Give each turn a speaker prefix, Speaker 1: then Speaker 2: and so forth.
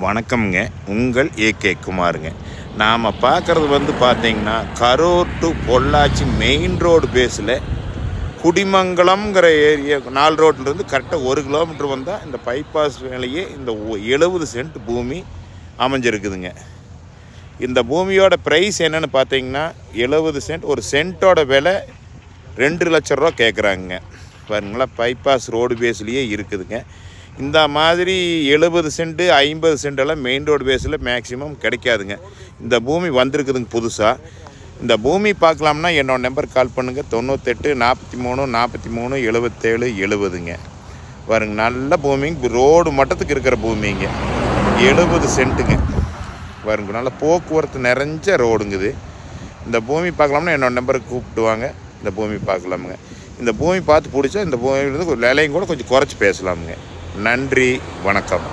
Speaker 1: வணக்கம்ங்க. உங்கள் ஏகே குமாருங்க. நாம் பார்க்குறது பார்த்தீங்கன்னா Karur to Pollachi main road பேஸில் குடிமங்கலம்ங்கிற ஏரியா 4 ரோட்லேருந்து கரெக்டாக 1 கிலோமீட்டர் வந்தால் இந்த பைபாஸ் வேலையே இந்த 70 சென்ட் பூமி அமைஞ்சிருக்குதுங்க. இந்த பூமியோட ப்ரைஸ் என்னென்னு பார்த்தீங்கன்னா 70 சென்ட், ஒரு சென்ட்டோட விலை 2 லட்ச ரூபா கேட்குறாங்க. பாருங்களா, பைபாஸ் ரோடு பேஸ்லேயே இருக்குதுங்க. இந்த மாதிரி 70 சென்ட்டு 50 சென்டெல்லாம் மெயின் ரோடு பேஸில் மேக்ஸிமம் கிடைக்காதுங்க. இந்த பூமி வந்திருக்குதுங்க புதுசாக. இந்த பூமி பார்க்கலாம்னா என்னோடய நம்பருக்கு கால் பண்ணுங்கள். 98 43 43 77 70ங்க. பாருங்க, நல்ல பூமிங்க, ரோடு மட்டத்துக்கு இருக்கிற பூமிங்க, 70 சென்ட்டுங்க. பாருங்க, நல்ல போக்குவரத்து நிறைஞ்ச ரோடுங்குது. இந்த பூமி பார்க்கலாம்னா என்னோடய நம்பருக்கு கூப்பிட்டு வாங்க, இந்த பூமி பார்க்கலாமுங்க. இந்த பூமி பார்த்து பிடிச்சா இந்த பூமியிலேருந்து ஒரு விலையும் கூட கொஞ்சம் குறைச்சி பேசலாமுங்க. நன்றி, வணக்கம்.